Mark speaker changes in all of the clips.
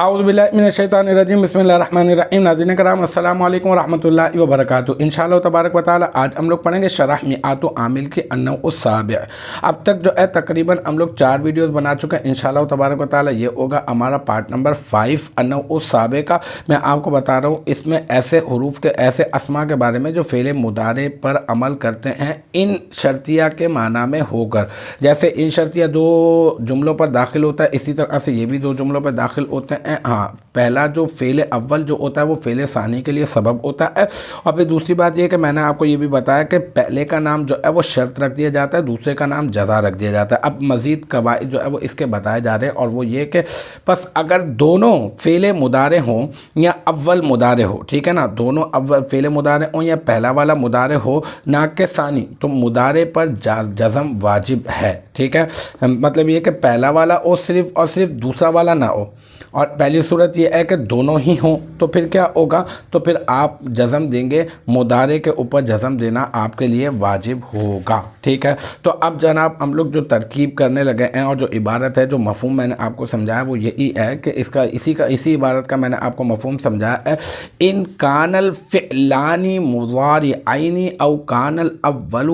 Speaker 1: اعوذ باللہ من الشیطان الرجیم بسم اللہ الرحمن الرحیم۔ ناظرین کرام السلام علیکم ورحمۃ اللہ وبرکاتہ۔ انشاءاللہ تبارک و تعالی آج ہم لوگ پڑھیں گے شرح میعات عامل کی النوع السابع۔ اب تک جو ہے تقریباً ہم لوگ 4 ویڈیوز بنا چکے ہیں۔ انشاءاللہ تبارک و تعالی یہ ہوگا ہمارا پارٹ نمبر 5 النوع السابع کا۔ میں آپ کو بتا رہا ہوں اس میں ایسے حروف کے ایسے اسماء کے بارے میں جو فعل مضارع پر عمل کرتے ہیں ان شرطیہ کے معنی میں ہو کر، جیسے ان شرطیہ 2 جملوں پر داخل ہوتا ہے، اسی طرح سے یہ بھی 2 جملوں پر داخل ہوتے ہیں۔ ہاں، پہلا جو فعل اول جو ہوتا ہے وہ فعل ثانی کے لیے سبب ہوتا ہے، اور پھر دوسری بات یہ کہ میں نے آپ کو یہ بھی بتایا کہ پہلے کا نام جو ہے وہ شرط رکھ دیا جاتا ہے، دوسرے کا نام جزا رکھ دیا جاتا ہے۔ اب مزید قواعد جو ہے وہ اس کے بتائے جا رہے ہیں، اور وہ یہ کہ بس اگر دونوں فعل مضارع ہوں یا اول مضارع ہو، ٹھیک ہے نا، دونوں اول فعل مضارع ہوں یا پہلا والا مضارع ہو نہ کہ ثانی، تو مضارع پر جزم واجب ہے، ٹھیک ہے۔ مطلب یہ کہ پہلا والا ہو صرف اور صرف، دوسرا والا نہ ہو، اور پہلی صورت یہ ہے کہ دونوں ہی ہوں، تو پھر کیا ہوگا، تو پھر آپ جزم دیں گے، مضارع کے اوپر جزم دینا آپ کے لیے واجب ہوگا، ٹھیک ہے۔ تو اب جناب ہم لوگ جو ترکیب کرنے لگے ہیں، اور جو عبارت ہے، جو مفہوم میں نے آپ کو سمجھایا وہ یہی ہے کہ اسی عبارت کا میں نے آپ کو مفہوم سمجھایا ہے۔ ان کان الفعلان مضارعین او کان الاول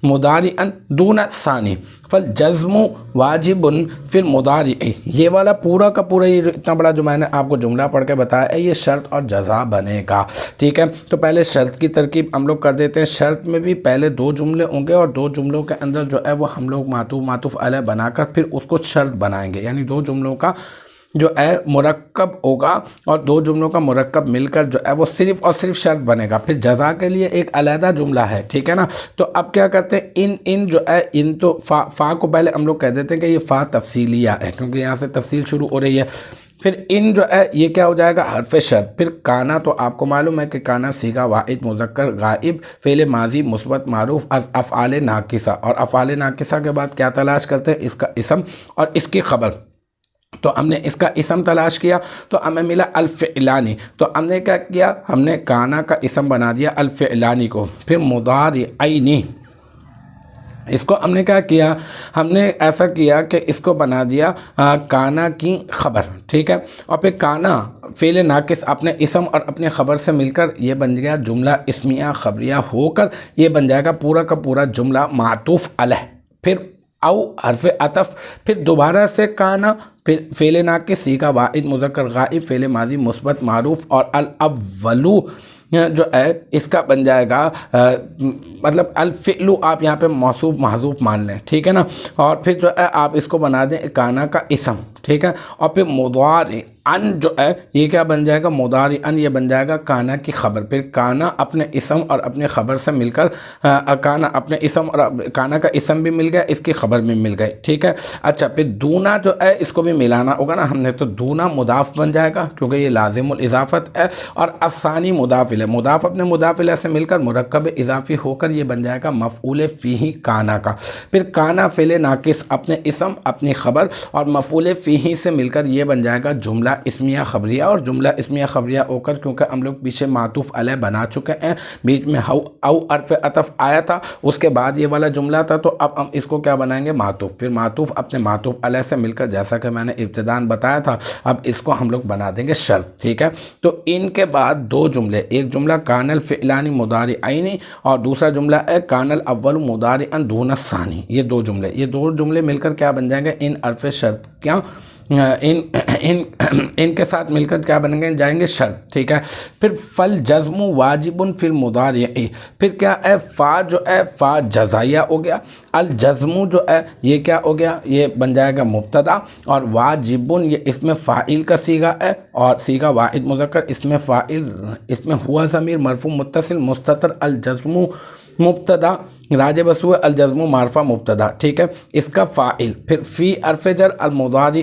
Speaker 1: مضارعا دون الثانی فالجزم واجب فی المضارع۔ یہ والا پورا کا پورا یہ اتنا بڑا جو میں نے آپ کو جملہ پڑھ کے بتایا ہے، یہ شرط اور جزا بنے گا، ٹھیک ہے۔ تو پہلے شرط کی ترکیب ہم لوگ کر دیتے ہیں۔ شرط میں بھی پہلے 2 جملے ہوں گے، اور 2 جملوں کے اندر جو ہے وہ ہم لوگ معطوف علیہ بنا کر پھر اس کو شرط بنائیں گے، یعنی 2 جملوں کا جو ہے مرکب ہوگا، اور 2 جملوں کا مرکب مل کر جو ہے وہ صرف اور صرف شرط بنے گا۔ پھر جزا کے لیے ایک علیحدہ جملہ ہے، ٹھیک ہے نا۔ تو اب کیا کرتے ہیں، ان جو ہے ان تو فا کو پہلے ہم لوگ کہہ دیتے ہیں کہ یہ فا تفصیلیہ ہے، کیونکہ یہاں سے تفصیل شروع ہو رہی ہے۔ پھر ان جو ہے یہ کیا ہو جائے گا، حرف شرط۔ پھر کانا، تو آپ کو معلوم ہے کہ کانا صیغہ واحد مذکر غائب فعل ماضی مثبت معروف از افعال ناقصہ، اور افعال ناقصہ کے بعد کیا تلاش کرتے ہیں، اس کا اسم اور اس کی خبر۔ تو ہم نے اس کا اسم تلاش کیا تو ہمیں ملا الفعلانی، تو ہم نے کیا کیا، ہم نے کانا کا اسم بنا دیا الفعلانی کو۔ پھر مضارعین، اس کو ہم نے کیا کیا، ہم نے ایسا کیا کہ اس کو بنا دیا کانا کی خبر، ٹھیک ہے۔ اور پھر کانا فعل ناقص اپنے اسم اور اپنے خبر سے مل کر یہ بن گیا جملہ اسمیہ خبریہ ہو کر یہ بن جائے گا پورا کا پورا جملہ معطوف علیہ۔ پھر او حرف عطف، پھر دوبارہ سے کانا، پھر فعل ناقص صیغہ واحد مذکر غائب فعل ماضی مثبت معروف، اور الاولو جو ہے اس کا بن جائے گا مطلب الفعل آپ یہاں پہ موصوف محذوف مان لیں، ٹھیک ہے نا۔ اور پھر جو ہے آپ اس کو بنا دیں کانا کا اسم، ٹھیک ہے۔ اور پھر مضارع ان جو ہے یہ کیا بن جائے گا، مضارع ان یہ بن جائے گا کانا کی خبر۔ پھر کانا اپنے اسم اور اپنے خبر سے مل کر کانا اپنے اسم اور کانا کا اسم بھی مل گیا، اس کی خبر بھی مل گئی، ٹھیک ہے۔ اچھا، پھر دونا جو ہے اس کو بھی ملانا ہوگا نا ہم نے، تو دونا مضاف بن جائے گا کیونکہ یہ لازم الاضافت ہے، اور الثانی مضاف الیہ، مضاف اپنے مضاف الیہ سے مل کر مرکب اضافی ہو کر یہ بن جائے گا مفعول فیہ کانا کا۔ پھر کانا فعل ناقص اپنے اسم اپنی خبر اور مفعول فیہ سے مل کر یہ بن جائے گا جملہ اسمیہ خبریہ، اور جملہ اسمیہ خبریہ ہو کر کیونکہ ہم لوگ پیچھے معطوف علیہ بنا چکے ہیں، بیچ میں او حرف عطف آیا تھا، اس کے بعد یہ والا جملہ تھا، تو اب ہم اس کو کیا بنائیں گے، معطوف۔ پھر معطوف اپنے معطوف علیہ سے مل کر جیسا کہ میں نے ابتداً بتایا تھا، اب اس کو ہم لوگ بنا دیں گے شرط، ٹھیک ہے۔ تو ان کے بعد 2 جملے، ایک جملہ کان الفعلان مضارعین اور دوسرا جملہ ہے کان الاول مضارعا دون الثانی، یہ 2 جملے مل کر کیا بن جائیں گے، ان حرف شرط کیا ان کے ساتھ مل کر کیا بن گئے، جائیں گے شرط، ٹھیک ہے۔ پھر فل جزم واجب فی المضارع، پھر کیا ہے، فا جو ہے فا جزائیہ ہو گیا، الجزم جو ہے یہ کیا ہو گیا، یہ بن جائے گا مبتدا، اور واجب یہ اس میں فاعل کا صیغہ ہے، اور صیغہ واحد مذکر اس میں فاعل، اس میں ہوا ضمیر مرفوع متصل مستتر، الجزم مبتدا راجع بسوء، الجزم معرفہ مبتدا، ٹھیک ہے، اس کا فاعل۔ پھر فی حرف جر المضارع